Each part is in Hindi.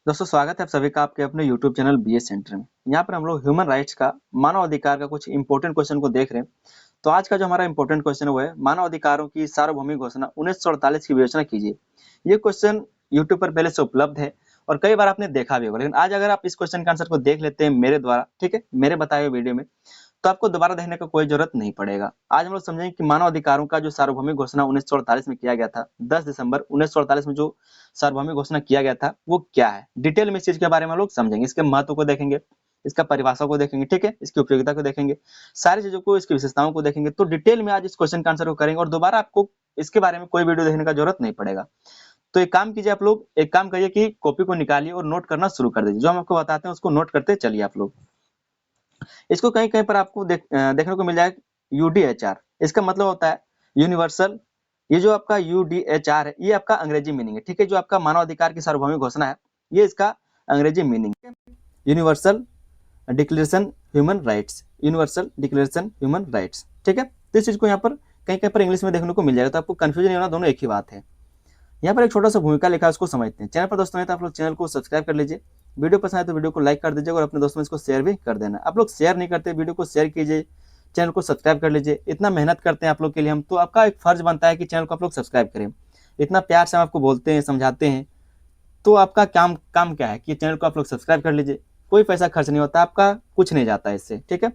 दोस्तों स्वागत है आप सभी का आपके अपने यूट्यूब चैनल बीएस सेंटर में। यहाँ पर हम लोग ह्यूमन राइट्स का मानव अधिकार का कुछ इंपॉर्टेंट क्वेश्चन को देख रहे हैं। तो आज का जो हमारा इंपॉर्टेंट क्वेश्चन है वो है मानव अधिकारों की सार्वभौमिक घोषणा 1948 की विवेचना कीजिए। ये क्वेश्चन यूट्यूब पर पहले से उपलब्ध है और कई बार आपने देखा भी होगा, लेकिन आज अगर आप इस क्वेश्चन के आंसर को देख लेते हैं मेरे द्वारा, ठीक है, मेरे बताए हुए वीडियो में, तो आपको दोबारा देखने का कोई जरूरत नहीं पड़ेगा। आज हम लोग समझेंगे कि मानव अधिकारों का जो सार्वभौमिक घोषणा 1948 में किया गया था, 10 दिसंबर 1948 में जो सार्वभौमिक घोषणा किया गया था वो क्या है। डिटेल में इस चीज के बारे में हम लोग समझेंगे, इसके महत्व को देखेंगे, इसका परिभाषा को देखेंगे, ठीक है, इसकी उपयोगिता को देखेंगे, सारी चीजों को, इसकी विशेषताओं को देखेंगे। तो डिटेल में आज इस क्वेश्चन का आंसर को करेंगे और दोबारा आपको इसके बारे में कोई वीडियो देखने का जरूरत नहीं पड़ेगा। तो एक काम कीजिए, आप लोग एक काम करिए कि कॉपी को निकालिए और नोट करना शुरू कर दीजिए। जो हम आपको बताते हैं उसको नोट करते चलिए आप लोग। इसको कहीं कहीं पर आपको देखने को मिल जाएगा यूडीएचआर। इसका मतलब होता है यूनिवर्सल। ये जो आपका यूडीएचआर है ये आपका अंग्रेजी मीनिंग है, ठीक है। जो आपका मानव अधिकार की सार्वभौमिक घोषणा है ये इसका अंग्रेजी मीनिंग है, universal declaration human rights, universal declaration human rights, ठीक है। तो इस चीज को यहाँ पर कहीं कहीं पर इंग्लिश में देखने को मिल जाएगा, तो आपको कंफ्यूजन नहीं होना, दोनों एक ही बात है। यहाँ पर एक छोटा सा भूमिका लिखा है, उसको समझते हैं। चैनल पर दोस्तों है तो आप लोग चैनल को सब्सक्राइब कर लीजिए, वीडियो पसंद आए तो वीडियो को लाइक कर दीजिएगा और अपने दोस्तों में इसको शेयर भी कर देना। आप लोग शेयर नहीं करते, वीडियो को शेयर कीजिए, चैनल को सब्सक्राइब कर लीजिए। इतना मेहनत करते हैं आप लोग के लिए हम, तो आपका एक फर्ज बनता है कि चैनल को आप लोग सब्सक्राइब करें। इतना प्यार से हम आपको बोलते हैं, समझाते हैं, तो आपका काम क्या है कि चैनल को आप लोग सब्सक्राइब कर लीजिए। कोई पैसा खर्च नहीं होता, आपका कुछ नहीं जाता है इससे, ठीक है।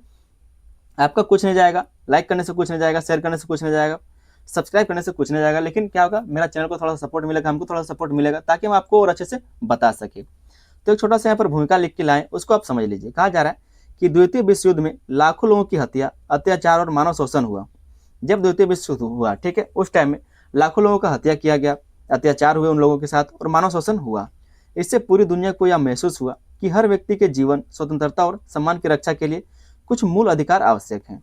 आपका कुछ नहीं जाएगा, लाइक करने से कुछ नहीं जाएगा, शेयर करने से कुछ नहीं जाएगा, सब्सक्राइब करने से कुछ नहीं जाएगा, लेकिन क्या होगा, मेरा चैनल को थोड़ा सपोर्ट मिलेगा, हमको थोड़ा सपोर्ट मिलेगा, ताकि हम आपको और अच्छे से बता सके। तो एक छोटा सा यहाँ पर भूमिका लिख के लाएं, उसको आप समझ लीजिए। कहा जा रहा है कि द्वितीय विश्व युद्ध में लाखों लोगों की हत्या, अत्याचार और मानव शोषण हुआ। जब द्वितीय विश्व युद्ध हुआ, ठीक है, उस टाइम में लाखों लोगों का हत्या किया गया, अत्याचार हुए उन लोगों के साथ और मानव शोषण हुआ। इससे पूरी दुनिया को यह महसूस हुआ कि हर व्यक्ति के जीवन, स्वतंत्रता और सम्मान की रक्षा के लिए कुछ मूल अधिकार आवश्यक हैं।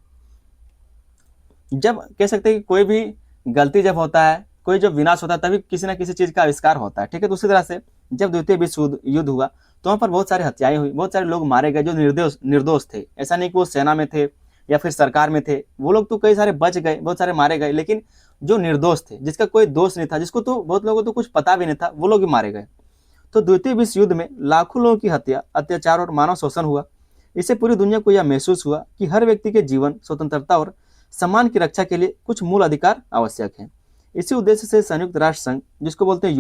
जब कह सकते हैं कि कोई भी गलती जब होता है, कोई जब विनाश होता है, तभी किसी ना किसी चीज का आविष्कार होता है, ठीक है। तो उसी तरह से जब द्वितीय विश्व युद्ध हुआ तो वहां पर बहुत सारी हत्याएं हुई, बहुत सारे लोग मारे गए जो निर्दोष थे। ऐसा नहीं कि वो सेना में थे या फिर सरकार में थे, वो लोग तो कई सारे बच गए, बहुत सारे मारे गए, लेकिन जो निर्दोष थे, जिसका कोई दोष नहीं था, जिसको तो बहुत लोगों को तो कुछ पता भी नहीं था, वो लोग भी मारे गए। तो द्वितीय विश्व युद्ध में लाखों लोगों की हत्या, अत्याचार और मानव शोषण हुआ। इससे पूरी दुनिया को यह महसूस हुआ कि हर व्यक्ति के जीवन, स्वतंत्रता और सम्मान की रक्षा के लिए कुछ मूल अधिकार आवश्यक हैं। इसी उद्देश्य से संयुक्त राष्ट्र संघ, जिसको बोलते हैं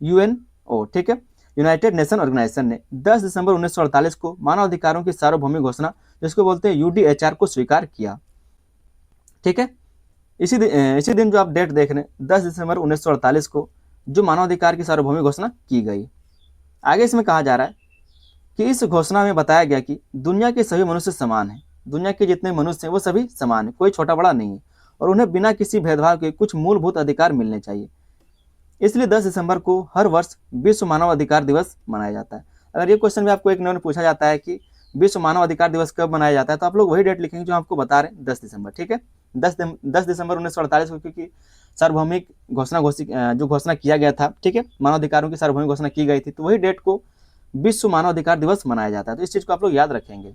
यूएनओ, ठीक है, यूनाइटेड नेशन ऑर्गेनाइजेशन ने 10 दिसंबर 1948 को मानव अधिकारों की सार्वभौमिक घोषणा, जिसको बोलते हैं यूडीएचआर, को स्वीकार किया, ठीक है। इसी दिन जो आप डेट देख रहे हैं, 10 दिसंबर 1948 को जो मानवाधिकार की सार्वभौमिक घोषणा की गई। आगे इसमें कहा जा रहा है कि इस घोषणा में बताया गया कि दुनिया के सभी मनुष्य समान हैं। दुनिया के जितने मनुष्य हैं वो सभी समान हैं, कोई छोटा बड़ा नहीं है, और उन्हें बिना किसी भेदभाव के कुछ मूलभूत अधिकार मिलने चाहिए। इसलिए 10 दिसंबर को हर वर्ष विश्व मानव अधिकार दिवस मनाया जाता है। अगर ये क्वेश्चन भी आपको एक नंबर पूछा जाता है कि विश्व मानव अधिकार दिवस कब मनाया जाता है, तो आप लोग वही डेट लिखेंगे जो आपको बता रहे हैं, 10 दिसंबर, ठीक है। 10 दिसंबर 1948 को, क्योंकि सार्वभौमिक जो घोषणा किया गया था, ठीक है, मानव अधिकारों की सार्वभौमिक घोषणा की गई थी, तो वही डेट को विश्व मानव अधिकार दिवस मनाया जाता है। तो इस चीज को आप लोग याद रखेंगे।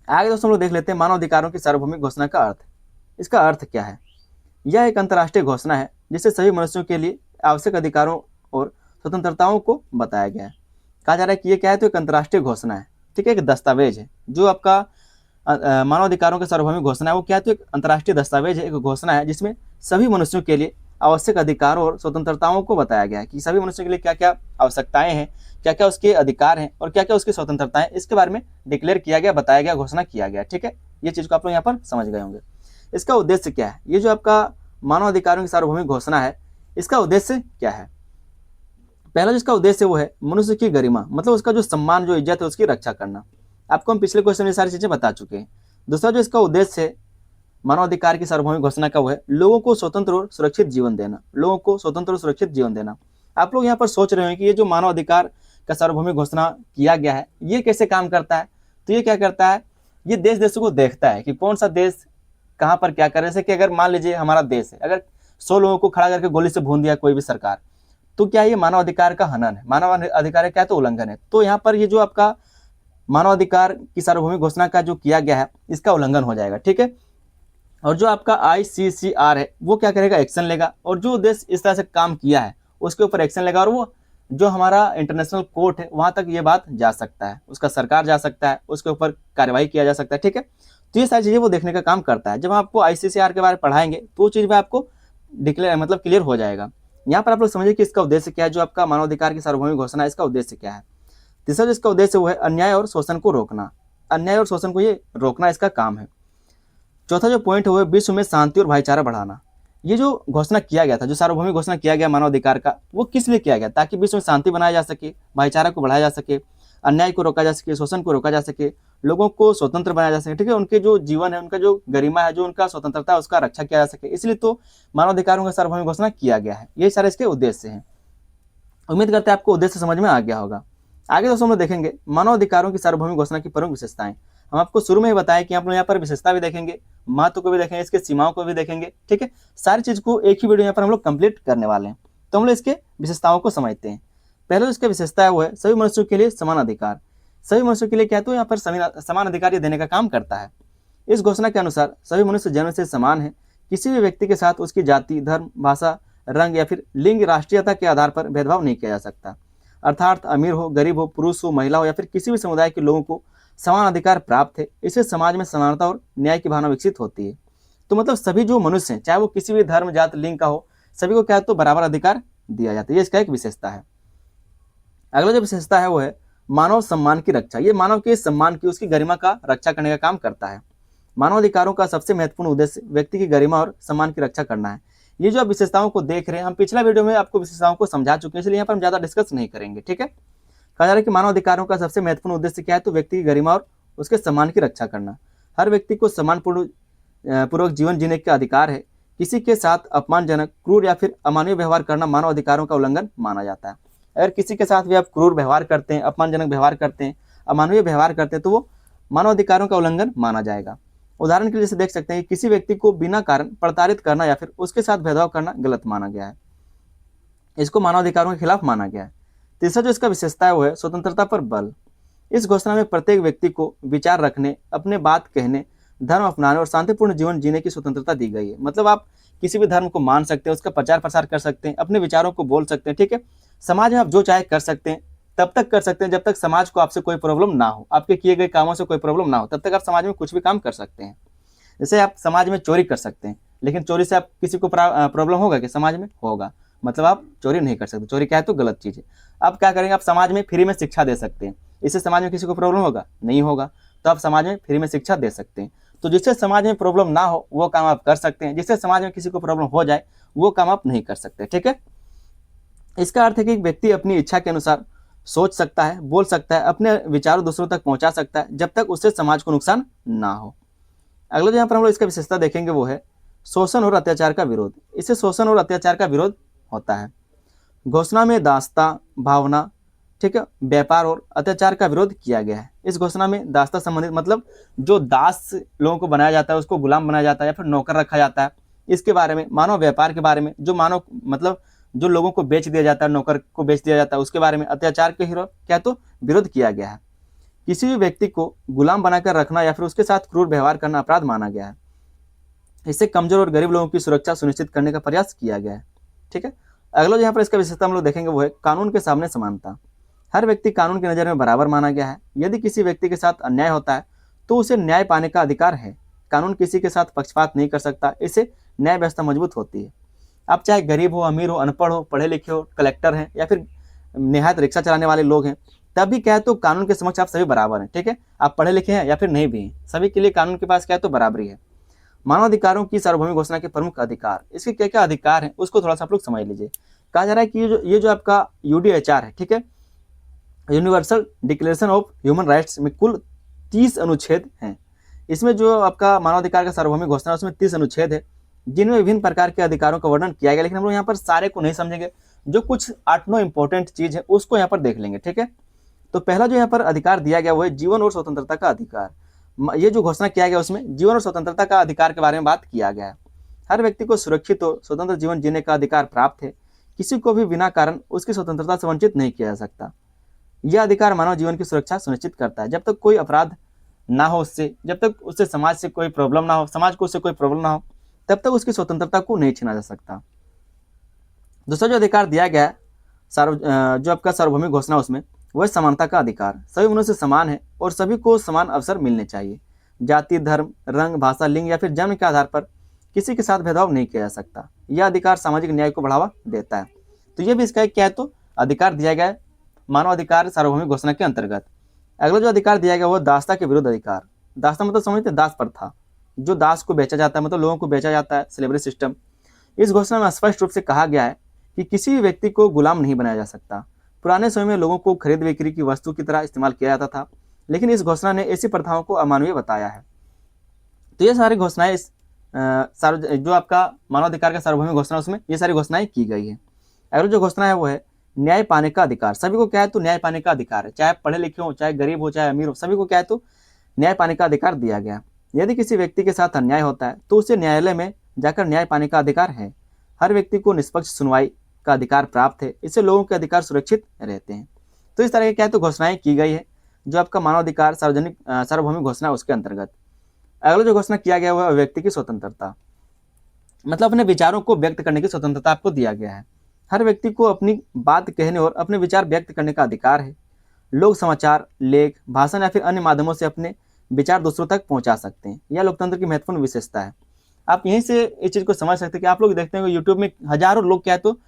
आगे दोस्तों हम लोग देख लेते हैं मानव अधिकारों की सार्वभौमिक घोषणा का अर्थ। इसका अर्थ क्या है? यह एक अंतर्राष्ट्रीय घोषणा है जिससे सभी मनुष्यों के लिए आवश्यक अधिकारों और स्वतंत्रताओं को बताया गया है। कहा जा रहा है कि ये क्या है, तो एक अंतर्राष्ट्रीय घोषणा है, ठीक है, एक दस्तावेज है। जो आपका मानव अधिकारों की सार्वभौमिक घोषणा है वो क्या है, तो एक अंतर्राष्ट्रीय दस्तावेज है, एक घोषणा है जिसमें सभी मनुष्यों के लिए आवश्यक अधिकारों और स्वतंत्रताओं को बताया गया है कि सभी मनुष्यों के लिए क्या क्या आवश्यकताएं हैं, क्या क्या उसके अधिकार हैं और क्या क्या उसकी स्वतंत्रताएं, इसके बारे में डिक्लेयर किया गया, बताया गया, घोषणा किया गया, ठीक है। ये चीज को आप लोग यहाँ पर समझ गए होंगे। इसका उद्देश्य क्या है? ये जो आपका मानव अधिकारों की सार्वभौमिक घोषणा है, इसका उद्देश्य क्या है? पहला जिसका उद्देश्य वो है मनुष्य की गरिमा, मतलब उसका जो सम्मान, जो इज्जत है, उसकी रक्षा करना। आपको हम पिछले क्वेश्चन में सारी चीजें बता चुके हैं। दूसरा जो इसका उद्देश्य है मानव अधिकार की सार्वभौमिक घोषणा का, वो है लोगों को स्वतंत्र और सुरक्षित जीवन देना। लोगों को स्वतंत्र और सुरक्षित जीवन देना। आप लोग यहाँ पर सोच रहे हैं कि ये जो मानव अधिकार का सार्वभौमिक घोषणा किया गया है ये कैसे काम करता है? तो ये क्या करता है, ये देश देशों को देखता है कि कौन सा देश कहाँ पर क्या करे। जैसे कि अगर मान लीजिए हमारा देश है, अगर 100 लोगों को खड़ा करके गोली से भून दिया कोई भी सरकार, तो क्या ये मानव अधिकार का हनन है? मानव अधिकार क्या, तो उल्लंघन है। तो यहाँ पर ये जो आपका मानव अधिकार की सार्वभौमिक घोषणा का जो किया गया है इसका उल्लंघन हो जाएगा, ठीक है। और जो आपका ICCR है वो क्या करेगा, एक्शन लेगा, और जो देश इस तरह से काम किया है उसके ऊपर एक्शन लेगा और वो जो हमारा इंटरनेशनल कोर्ट है वहां तक ये बात जा सकता है, उसका सरकार जा सकता है, उसके ऊपर कार्रवाई किया जा सकता है। ठीक है, तो ये सारी चीजें वो देखने का काम करता है। जब आपको आईसीसीआर के बारे में पढ़ाएंगे तो वो चीज में आपको डिक्लेयर मतलब क्लियर हो जाएगा। यहाँ पर आप लोग समझिए कि इसका उद्देश्य क्या है, जो आपका मानवाधिकार की सार्वभौमिक घोषणा है इसका उद्देश्य क्या है। तीसरा जो इसका उद्देश्य वो है अन्याय और शोषण को रोकना, अन्याय और शोषण को ये रोकना इसका काम है। चौथा जो पॉइंट है वो है विश्व में शांति और भाईचारा बढ़ाना। ये जो घोषणा किया गया था, जो सार्वभौमिक घोषणा किया गया मानव अधिकार का, वो किस लिए किया गया, ताकि विश्व में शांति बनाया जा सके, भाईचारा को बढ़ाया जा सके, अन्याय को रोका जा सके, शोषण को रोका जा सके, लोगों को स्वतंत्र बनाया जा सके। ठीक है, उनके जो जीवन है, उनका जो गरिमा है, जो उनका स्वतंत्रता है, उसका रक्षा किया जा सके। इसलिए तो मानव अधिकारों का सार्वभौमिक घोषणा किया गया है। ये सारे इसके उद्देश्य हैं। उम्मीद करते हैं आपको उद्देश्य समझ में आ गया होगा। आगे दोस्तों हम लोग देखेंगे मानव अधिकारों की सार्वभौमिक घोषणा की प्रमुख विशेषताएं। हम आपको शुरू में ही बताया कि आप लोग यहाँ पर विशेषता भी देखेंगे, महत्व को भी देखेंगे, इसके सीमाओं को भी देखेंगे। ठीक है, सारी चीज को एक ही वीडियो यहाँ पर हम लोग कंप्लीट करने वाले हैं। तो हम लोग इसके विशेषताओं को समझते हैं। पहले जो इसकी विशेषता है वो है सभी मनुष्यों के लिए समान अधिकार। सभी मनुष्यों के लिए क्या है, तो यहाँ पर समान अधिकार देने का काम करता है। इस घोषणा के अनुसार सभी मनुष्य जन्म से समान है। किसी भी व्यक्ति के साथ उसकी जाति, धर्म, भाषा, रंग या फिर लिंग, राष्ट्रीयता के आधार पर भेदभाव नहीं किया जा सकता। अर्थात अमीर हो, गरीब हो, पुरुष हो, महिला हो या फिर किसी भी समुदाय के लोगों को समान अधिकार प्राप्त है। इससे समाज में समानता और न्याय की भावना विकसित होती है। तो मतलब सभी जो मनुष्य हैं, चाहे वो किसी भी धर्म, जाति, लिंग का हो, सभी को क्या है तो बराबर अधिकार दिया जाता है। ये इसका एक विशेषता है। अगला जो विशेषता है वो है मानव सम्मान की रक्षा। ये मानव के सम्मान की, उसकी गरिमा का रक्षा करने का काम करता है। मानव अधिकारों का सबसे महत्वपूर्ण उद्देश्य व्यक्ति की गरिमा और सम्मान की रक्षा करना है। ये जो आप विशेषताओं को देख रहे हैं, हम पिछला वीडियो में आपको विशेषताओं को समझा चुके हैं, इसलिए यहाँ पर हम ज्यादा डिस्कस नहीं करेंगे। ठीक है, कहा जा रहा है कि मानव अधिकारों का सबसे महत्वपूर्ण उद्देश्य क्या है, तो व्यक्ति की गरिमा और उसके सम्मान की रक्षा करना। हर व्यक्ति को सम्मानपूर्वक जीवन जीने का अधिकार है। किसी के साथ अपमानजनक, क्रूर या फिर अमानवीय व्यवहार करना मानव अधिकारों का उल्लंघन माना जाता है। अगर किसी के साथ भी आप क्रूर व्यवहार करते हैं, अपमानजनक व्यवहार करते हैं, अमानवीय व्यवहार करते हैं, तो वो मानव अधिकारों का उल्लंघन माना जाएगा। उदाहरण के लिए जैसे देख सकते हैं कि किसी व्यक्ति को बिना कारण प्रताड़ित करना या फिर उसके साथ भेदभाव करना गलत माना गया है, इसको मानव अधिकारों के खिलाफ माना गया है। तीसरा जो इसका विशेषता है वो है स्वतंत्रता पर बल। इस घोषणा में प्रत्येक व्यक्ति को विचार रखने, अपने बात कहने, धर्म अपनाने और शांतिपूर्ण जीवन जीने की स्वतंत्रता दी गई है। मतलब आप किसी भी धर्म को मान सकते हैं, उसका प्रचार प्रसार कर सकते हैं, अपने विचारों को बोल सकते हैं। ठीक है, समाज में आप जो चाहे कर सकते हैं, तब तक कर सकते हैं जब तक समाज को आपसे कोई प्रॉब्लम ना हो, आपके किए गए कामों से कोई प्रॉब्लम ना हो, तब तक आप समाज में कुछ भी काम कर सकते हैं। जैसे आप समाज में चोरी कर सकते हैं, लेकिन चोरी से आप किसी को प्रॉब्लम होगा कि समाज में होगा, मतलब आप चोरी नहीं कर सकते। चोरी क्या है तो गलत चीज है। आप क्या करेंगे, आप समाज में फ्री में शिक्षा दे सकते हैं, इससे समाज में किसी को प्रॉब्लम होगा नहीं होगा, तो आप समाज में फ्री में शिक्षा दे सकते हैं। तो जिससे समाज में प्रॉब्लम ना हो वो काम आप कर सकते हैं, जिससे समाज में किसी को प्रॉब्लम हो जाए वो काम आप नहीं कर सकते। ठीक है, इसका अर्थ है कि एक व्यक्ति अपनी इच्छा के अनुसार सोच सकता है, बोल सकता है, अपने विचारों दूसरों तक पहुंचा सकता है, जब तक उससे समाज को नुकसान ना हो। अगला जो यहाँ पर हम लोग इसका विशेषता देखेंगे वो है शोषण और अत्याचार का विरोध। इससे शोषण और अत्याचार का विरोध होता है। घोषणा में दासता, भावना, ठीक है, व्यापार और अत्याचार का विरोध किया गया है। इस घोषणा में दासता संबंधित मतलब जो दास लोगों को बनाया जाता है, उसको गुलाम बनाया जाता है या फिर नौकर रखा जाता है, इसके बारे में, मानव व्यापार के बारे में, जो मानव मतलब जो लोगों को बेच दिया जाता है, नौकर को बेच दिया जाता है, उसके बारे में अत्याचार के क्या तो विरोध किया गया है। किसी भी व्यक्ति को गुलाम बनाकर रखना या फिर उसके साथ क्रूर व्यवहार करना अपराध माना गया है। इससे कमजोर और गरीब लोगों की सुरक्षा सुनिश्चित करने का प्रयास किया गया है। ठीक है, अगला जो यहाँ पर इसका विशेषता हम लोग देखेंगे वो है कानून के सामने समानता। हर व्यक्ति कानून की नजर में बराबर माना गया है। यदि किसी व्यक्ति के साथ अन्याय होता है तो उसे न्याय पाने का अधिकार है। कानून किसी के साथ पक्षपात नहीं कर सकता, इससे न्याय व्यवस्था मजबूत होती है। आप चाहे गरीब हो, अमीर हो, अनपढ़ हो, पढ़े लिखे हो, कलेक्टर हैं या फिर निहायत रिक्शा चलाने वाले लोग हैं, तब भी क्या है तो कानून के समक्ष आप सभी बराबर हैं। ठीक है, आप पढ़े लिखे हैं या फिर नहीं भी हैं, सभी के लिए कानून के पास क्या है तो बराबरी है। मानव अधिकारों की सार्वभौमिक घोषणा के प्रमुख अधिकार, इसके क्या क्या अधिकार हैं उसको थोड़ा सा आप लोग समझ लीजिए। कहा जा रहा है कि ये जो आपका यूडीएचआर है, ठीक है, universal declaration of human rights में कुल 30 अनुच्छेद हैं। इसमें जो आपका मानवाधिकार का सार्वभौमिक घोषणा है उसमें 30 अनुच्छेद है, जिनमें विभिन्न प्रकार के अधिकारों का वर्णन किया गया। लेकिन हम लोग यहाँ पर सारे को नहीं समझेंगे, जो कुछ 8-9 इंपॉर्टेंट चीज है उसको यहाँ पर देख लेंगे। ठीक है, तो पहला जो यहाँ पर अधिकार दिया गया वो है जीवन और स्वतंत्रता का अधिकार। ये जो घोषणा किया गया उसमें जीवन और स्वतंत्रता का अधिकार के बारे में बात किया गया है। हर व्यक्ति को सुरक्षित और स्वतंत्र जीवन जीने का अधिकार प्राप्त है। किसी को भी बिना कारण उसकी स्वतंत्रता से वंचित नहीं किया जा सकता। यह अधिकार मानव जीवन की सुरक्षा सुनिश्चित करता है। जब तक कोई अपराध ना हो उससे, जब तक उससे समाज से कोई प्रॉब्लम ना हो, समाज को उससे कोई प्रॉब्लम ना हो, तब तक उसकी स्वतंत्रता को नहीं छीना जा सकता। दूसरा जो अधिकार दिया गया है जो आपका सार्वभौमिक घोषणा उसमें वह समानता का अधिकार, सभी मनुष्य समान है और सभी को समान अवसर मिलने चाहिए। जाति, धर्म, रंग, भाषा, लिंग या फिर जन्म के आधार पर किसी के साथ भेदभाव नहीं किया जा सकता। यह अधिकार सामाजिक न्याय को बढ़ावा देता है। तो ये भी इसका एक क्या है, तो अधिकार दिया गया है मानव अधिकार सार्वभौमिक घोषणा के अंतर्गत। अगला जो अधिकार दिया गया वो दासता के विरुद्ध अधिकार। दासता मतलब समझते, दास प्रथा, जो दास को बेचा जाता है, मतलब लोगों को बेचा जाता है, स्लेवरी सिस्टम। इस घोषणा में स्पष्ट रूप से कहा गया है कि किसी भी व्यक्ति को गुलाम नहीं बनाया जा सकता। पुराने समय में लोगों को खरीद बिक्री की वस्तु की तरह इस्तेमाल किया जाता था, लेकिन इस घोषणा ने ऐसी प्रथाओं को अमानवीय बताया है। तो ये सारी घोषणाएं जो आपका मानवाधिकार का सार्वभौमिक घोषणा उसमें ये सारी घोषणाएं की गई है। अगला जो घोषणा है वो है न्याय पाने का अधिकार। सभी को क्या है, तो न्याय पाने का अधिकार है, चाहे पढ़े लिखे हो, चाहे गरीब हो, चाहे अमीर हो, सभी को क्या है, तो न्याय पाने का अधिकार दिया गया। यदि किसी व्यक्ति के साथ अन्याय होता है तो उसे न्यायालय में जाकर न्याय पाने का अधिकार है। हर व्यक्ति को निष्पक्ष सुनवाई का अधिकार प्राप्त है, इससे लोगों के अधिकार सुरक्षित रहते हैं। तो इस तरह की क्या है, तो घोषणाएं की गई है जो आपका मानवाधिकार सार्वभौमिक घोषणा उसके अंतर्गत। अगला जो घोषणा किया गया वह व्यक्ति की स्वतंत्रता, मतलब अपने विचारों को व्यक्त करने की स्वतंत्रता आपको दिया गया है। हर व्यक्ति को अपनी बात कहने और अपने विचार व्यक्त करने का अधिकार है। लोग समाचार, लेख, भाषण या फिर अन्य माध्यमों से अपने विचार दूसरों तक पहुंचा सकते हैं। यह लोकतंत्र की महत्वपूर्ण विशेषता है। आप यहीं से इस चीज को समझ सकते हैं कि आप लोग देखते हैं यूट्यूब में हजारों लोग क्या है, तो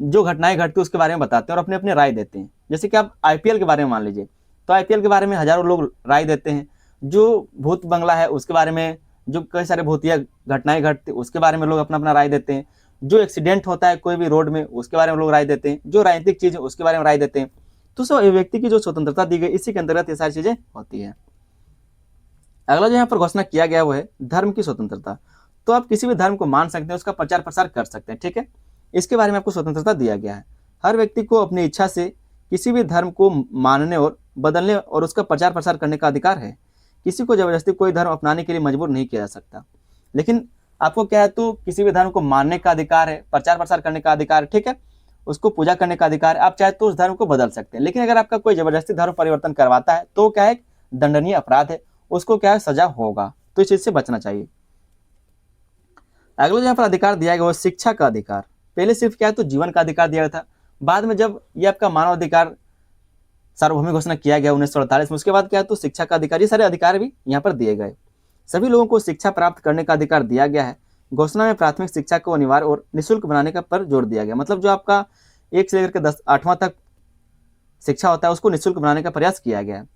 जो घटनाएं घटती है उसके बारे में बताते हैं और अपने अपने राय देते हैं। जैसे कि आप आईपीएल के बारे में मान लीजिए, तो आईपीएल के बारे में हजारों लोग राय देते हैं। जो भूत बंगला है उसके बारे में, जो कई सारे भूतिया घटनाएं घटती उसके बारे में लोग अपना अपना राय देते हैं। जो एक्सीडेंट होता है कोई भी रोड में उसके बारे में लोग राय देते हैं। जो राजनीतिक चीज है उसके बारे में राय देते हैं। तो सब व्यक्ति की जो स्वतंत्रता दी गई इसी के अंतर्गत ये सारी चीजें होती है। अगला जो यहाँ पर घोषणा किया गया वो है धर्म की स्वतंत्रता। तो आप किसी भी धर्म को मान सकते हैं, उसका प्रचार प्रसार कर सकते हैं, ठीक है। इसके बारे में आपको स्वतंत्रता दिया गया है। हर व्यक्ति को अपनी इच्छा से किसी भी धर्म को मानने और बदलने और उसका प्रचार प्रसार करने का अधिकार है। किसी को जबरदस्ती कोई धर्म अपनाने के लिए मजबूर नहीं किया जा सकता। लेकिन आपको क्या है, तो किसी भी धर्म को मानने का अधिकार है, प्रचार प्रसार करने का अधिकार है, ठीक है, उसको पूजा करने का अधिकार है। आप चाहे तो उस धर्म को बदल सकते हैं, लेकिन अगर आपका कोई जबरदस्ती धर्म परिवर्तन करवाता है तो क्या है, दंडनीय अपराध है, उसको क्या है, सजा होगा। तो इस चीज से बचना चाहिए। अगला यहाँ पर अधिकार दिया गया वो शिक्षा का अधिकार। पहले सिर्फ क्या है, तो जीवन का अधिकार दिया गया था। बाद में जब ये आपका मानव अधिकार सार्वभौमिक घोषणा किया गया 1948 में, उसके बाद क्या है, तो शिक्षा का अधिकार, ये सारे अधिकार भी यहाँ पर दिए गए। सभी लोगों को शिक्षा प्राप्त करने का अधिकार दिया गया है। घोषणा में प्राथमिक शिक्षा को अनिवार्य और निःशुल्क बनाने का पर जोर दिया गया। मतलब जो आपका 1 से लेकर 8वां तक शिक्षा होता है उसको निःशुल्क बनाने का प्रयास किया गया है,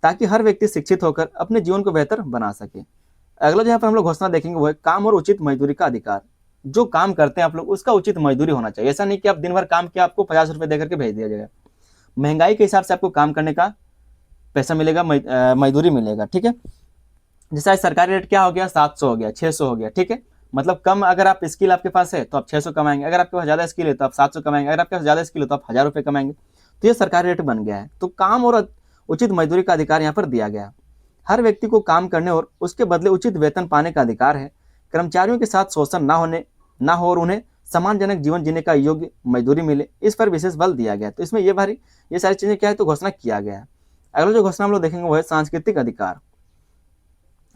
ताकि हर व्यक्ति शिक्षित होकर अपने जीवन को बेहतर बना सके। अगला जो यहाँ पर हम लोग घोषणा देखेंगे वो है काम और उचित मजदूरी का अधिकार। जो काम करते हैं आप लोग उसका उचित मजदूरी होना चाहिए। ऐसा नहीं कि आप दिन भर काम किया आपको 50 रुपए देकर के भेज दिया जाएगा। महंगाई के हिसाब से आपको काम करने का पैसा मिलेगा, मजदूरी मिलेगा, ठीक है। जैसा सरकारी रेट क्या हो गया, 700 हो गया, 600 हो गया, ठीक है। मतलब कम, अगर आप स्किल आपके पास है तो आप 600 कमाएंगे, अगर आपके पास ज्यादा स्किल है तो आप 700 कमाएंगे, अगर आपके पास ज्यादा स्किल है तो आप 1000 रुपये कमाएंगे। तो ये सरकारी रेट बन गया है। तो काम और उचित मजदूरी का अधिकार यहाँ पर दिया गया। हर व्यक्ति को काम करने और उसके बदले उचित वेतन पाने का अधिकार है। कर्मचारियों के साथ शोषण ना हो और उन्हें सम्मानजनक जीवन जीने का योग्य मजदूरी मिले, इस पर विशेष बल दिया गया। तो इसमें ये सारी चीजें क्या है, तो घोषणा किया गया है। अगला जो घोषणा हम लोग देखेंगे वो है सांस्कृतिक अधिकार।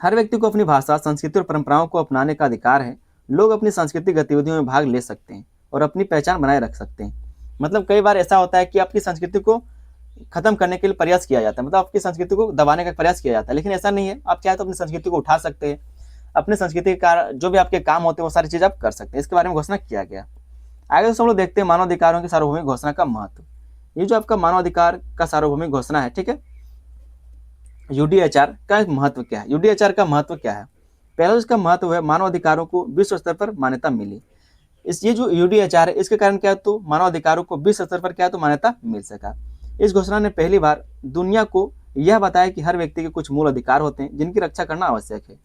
हर व्यक्ति को अपनी भाषा, संस्कृति और परंपराओं को अपनाने का अधिकार है। लोग अपनी सांस्कृतिक गतिविधियों में भाग ले सकते हैं और अपनी पहचान बनाए रख सकते हैं। मतलब कई बार ऐसा होता है कि आपकी संस्कृति को खत्म करने के लिए प्रयास किया जाता है, मतलब आपकी संस्कृति को दबाने का प्रयास किया जाता है, लेकिन ऐसा नहीं है। आप चाहे तो अपनी संस्कृति को उठा सकते हैं, अपने संस्कृति का जो भी आपके काम होते हैं वो सारी चीज आप कर सकते हैं। इसके बारे में घोषणा किया गया। आगे दोस्तों हम लोग देखते हैं मानवाधिकारों की सार्वभौमिक घोषणा का महत्व। ये जो आपका मानवाधिकार का सार्वभौमिक घोषणा है, ठीक है, यूडीएचआर का महत्व क्या है। यूडीएचआर का महत्व क्या है, पहला इसका महत्व है मानवाधिकारों को विश्व स्तर पर मान्यता मिली। ये जो यूडीएचआर है इसके कारण क्या है, तो मानवाधिकारों को विश्व स्तर पर क्या है, तो मान्यता मिल सका। इस घोषणा ने पहली बार दुनिया को यह बताया कि हर व्यक्ति के कुछ मूल अधिकार होते हैं जिनकी रक्षा करना आवश्यक है,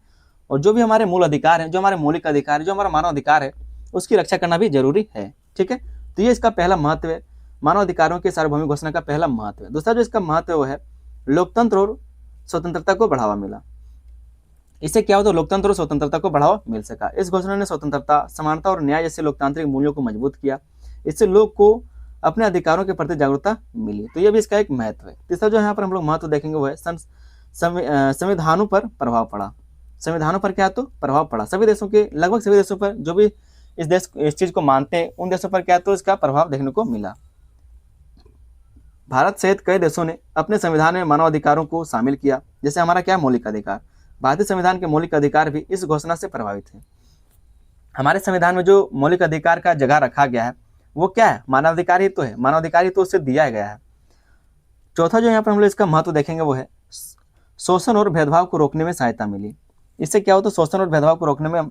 और जो भी हमारे मूल अधिकार हैं, जो हमारे मौलिक अधिकार है, जो हमारा मानव अधिकार है, उसकी रक्षा करना भी जरूरी है, ठीक है। तो ये इसका पहला महत्व है, मानव अधिकारों के सार्वभौमिक घोषणा का पहला महत्व है। दूसरा जो इसका महत्व है लोकतंत्र और स्वतंत्रता को बढ़ावा मिला। इससे क्या होता है, लोकतंत्र और स्वतंत्रता को बढ़ावा मिल सका। इस घोषणा ने स्वतंत्रता, समानता और न्याय जैसे लोकतांत्रिक मूल्यों को मजबूत किया। इससे लोग को अपने अधिकारों के प्रति जागरूकता मिली। तो यह भी इसका एक महत्व है। तीसरा जो यहाँ पर हम लोग महत्व देखेंगे वो है संविधानों पर प्रभाव पड़ा। संविधानों पर क्या, तो प्रभाव पड़ा। सभी देशों के, लगभग सभी देशों पर जो भी इस चीज को मानते हैं उन देशों पर क्या तो इसका प्रभाव देखने को मिला। भारत सहित कई देशों ने अपने संविधान में मानव अधिकारों को शामिल किया। जैसे हमारा क्या मौलिक अधिकार, भारतीय संविधान के मौलिक अधिकार भी इस घोषणा से प्रभावित है। हमारे संविधान में जो मौलिक अधिकार का जगह रखा गया है वो क्या है, मानवाधिकार ही तो है, मानवाधिकार ही तो उससे दिया गया है। चौथा जो यहाँ पर हम लोग इसका महत्व देखेंगे वो है शोषण और भेदभाव को रोकने में सहायता मिली। इससे क्या होता है, शोषण और भेदभाव को रोकने में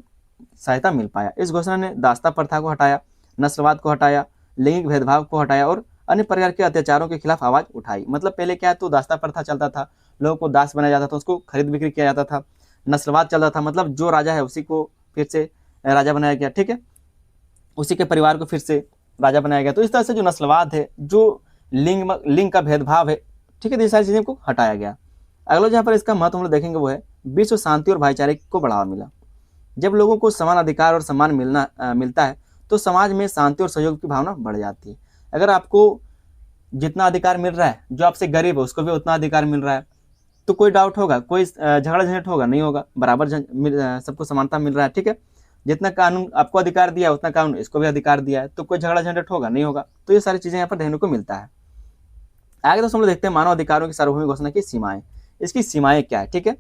सहायता मिल पाया। इस घोषणा ने दास्ता प्रथा को हटाया, नस्लवाद को हटाया, लैंगिक भेदभाव को हटाया और अन्य प्रकार के अत्याचारों के खिलाफ आवाज उठाई। मतलब पहले क्या है तो दास्ता प्रथा चलता था, लोगों को दास बनाया जाता था, उसको खरीद बिक्री किया जाता था। नस्लवाद चलता था, मतलब जो राजा है उसी को फिर से राजा बनाया गया, ठीक है, उसी के परिवार को फिर से राजा बनाया गया। तो इस तरह से जो नस्लवाद है, जो लिंग का भेदभाव है, ठीक है, तो ये सारी चीजें को हटाया गया। अगला जहाँ पर इसका महत्व हम लोग देखेंगे वो है विश्व शांति और भाईचारे को बढ़ावा मिला। जब लोगों को समान अधिकार और सम्मान मिलता है तो समाज में शांति और सहयोग की भावना बढ़ जाती है। अगर आपको जितना अधिकार मिल रहा है, जो आपसे गरीब है उसको भी उतना अधिकार मिल रहा है, तो कोई डाउट होगा, कोई झगड़ा झंझट होगा, नहीं होगा, बराबर सबको समानता मिल रहा है, ठीक है। जितना कानून आपको अधिकार दिया है उतना कानून इसको भी अधिकार दिया है, तो कोई झगड़ा झंझट होगा, नहीं होगा। तो ये सारी चीजें यहाँ पर देखने को मिलता है। आगे दोस्तों हम लोग देखते हैं मानव अधिकारों की सार्वभौमिक घोषणा की सीमाएं। इसकी सीमाएं क्या है, ठीक है।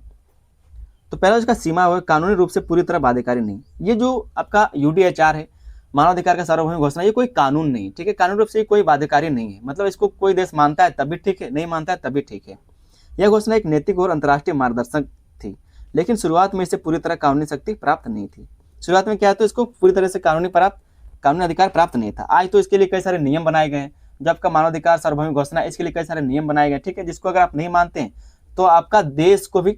तो पहला इसका सीमा है कानूनी रूप से पूरी तरह बाध्यकारी नहीं। ये जो आपका यूडीएचआर है, मानवाधिकार का सार्वभौमिक घोषणा, ये कोई कानून नहीं, ठीक है, कानूनी रूप से कोई बाध्यकारी नहीं है। मतलब इसको कोई देश मानता है तभी ठीक है, नहीं मानता है तभी ठीक है। यह घोषणा एक नैतिक और अंतर्राष्ट्रीय मार्गदर्शक थी, लेकिन शुरुआत में इसे पूरी तरह कानूनी शक्ति प्राप्त नहीं थी। शुरुआत में क्या है तो इसको पूरी तरह से कानूनी अधिकार प्राप्त नहीं था। आज तो इसके लिए कई सारे नियम बनाए गए हैं। जो आपका मानवाधिकार सार्वभौमिक घोषणा, इसके लिए कई सारे नियम बनाए गए, ठीक है, जिसको अगर आप नहीं मानते हैं तो आपका देश को भी,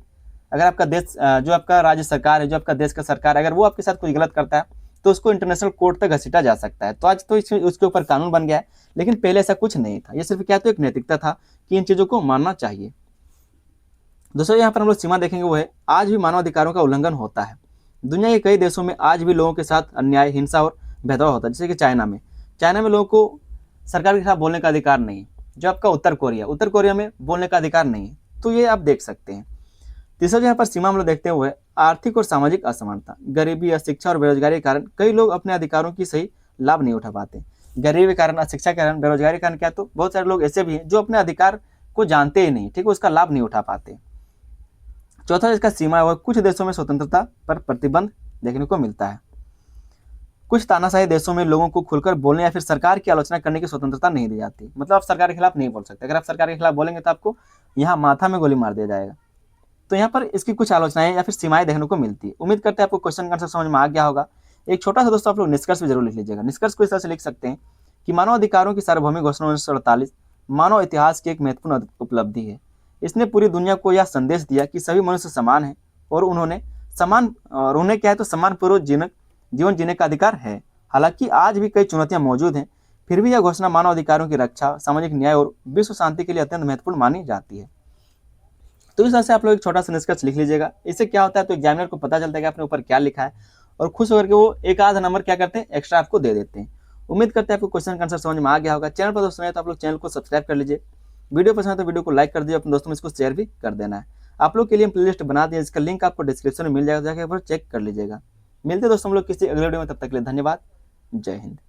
अगर आपका देश जो आपका राज्य सरकार है, जो आपका देश का सरकार, अगर वो आपके साथ कुछ गलत करता है तो उसको इंटरनेशनल कोर्ट तक घसीटा जा सकता है। तो आज तो उसके ऊपर कानून बन गया है, लेकिन पहले ऐसा कुछ नहीं था। ये सिर्फ क्या तो एक नैतिकता था कि इन चीजों को मानना चाहिए। दोस्तों यहाँ पर हम लोग सीमा देखेंगे वो है आज भी मानव अधिकारों का उल्लंघन होता है। दुनिया के कई देशों में आज भी लोगों के साथ अन्याय, हिंसा और भेदभाव होता है। जैसे कि चाइना में लोगों को सरकार के खिलाफ बोलने का अधिकार नहीं है। जो आपका उत्तर कोरिया में बोलने का अधिकार नहीं है। तो ये आप देख सकते हैं। तीसरा यहाँ पर सीमा हम लोग देखते हुए आर्थिक और सामाजिक असमानता, गरीबी, अशिक्षा और बेरोजगारी के कारण कई लोग अपने अधिकारों की सही लाभ नहीं उठा पाते। गरीबी के कारण, अशिक्षा के कारण, बेरोजगारी के कारण क्या तो बहुत सारे लोग ऐसे भी हैं जो अपने अधिकार को जानते ही नहीं, ठीक है, उसका लाभ नहीं उठा पाते। चौथा इसका सीमा है कुछ देशों में स्वतंत्रता पर प्रतिबंध देखने को मिलता है। कुछ तानाशाही देशों में लोगों को खुलकर बोलने या फिर सरकार की आलोचना करने की स्वतंत्रता नहीं दी जाती। मतलब आप सरकार के खिलाफ नहीं बोल सकते। अगर आप सरकार के खिलाफ बोलेंगे तो आपको यहाँ माथा में गोली मार दिया जाएगा। तो यहाँ पर इसकी कुछ आलोचनाएं या फिर सीमाएं देखने को मिलती है। उम्मीद करते हैं आपको क्वेश्चन का आंसर समझ में आ गया होगा। एक छोटा सा दोस्तों आप लोग निष्कर्ष भी जरूर लिख लीजिएगा। निष्कर्ष को इस तरह से लिख सकते हैं कि मानव अधिकारों की सार्वभौमिक घोषणा 1948 मानव इतिहास की एक महत्वपूर्ण उपलब्धि है। इसने पूरी दुनिया को यह संदेश दिया कि सभी मनुष्य समान है और उन्हें क्या है तो सम्मानपूर्वक जीवन जीने का अधिकार है। हालांकि आज भी कई चुनौतियां मौजूद हैं, फिर भी यह घोषणा मानव अधिकारों की रक्षा, सामाजिक न्याय और विश्व शांति के लिए अत्यंत महत्वपूर्ण मानी जाती है। तो इस तरह से आप लोग एक छोटा सा निष्कर्ष लिख लीजिएगा। इससे क्या होता है तो एग्जामिनर को पता चलता है कि आपने ऊपर क्या लिखा है और खुश होकर के वो एक आधा नंबर क्या करते हैं एक्स्ट्रा आपको दे देते हैं। उम्मीद करते हैं आपको क्वेश्चन का आंसर समझ में आ गया होगा। चैनल पर दोस्तों नए तो आप लोग चैनल को सब्सक्राइब कर लीजिए। वीडियो पसंद है तो वीडियो को लाइक कर दीजिए, अपने दोस्तों में इसको शेयर भी कर देना है। आप लोग के लिए हम प्लेलिस्ट बना दिए, इसका लिंक आपको डिस्क्रिप्शन में मिल जाएगा, जाकर चेक कर लीजिएगा। मिलते दोस्तों हम लोग किसी अगले वीडियो में, तब तक के लिए धन्यवाद। जय हिंद।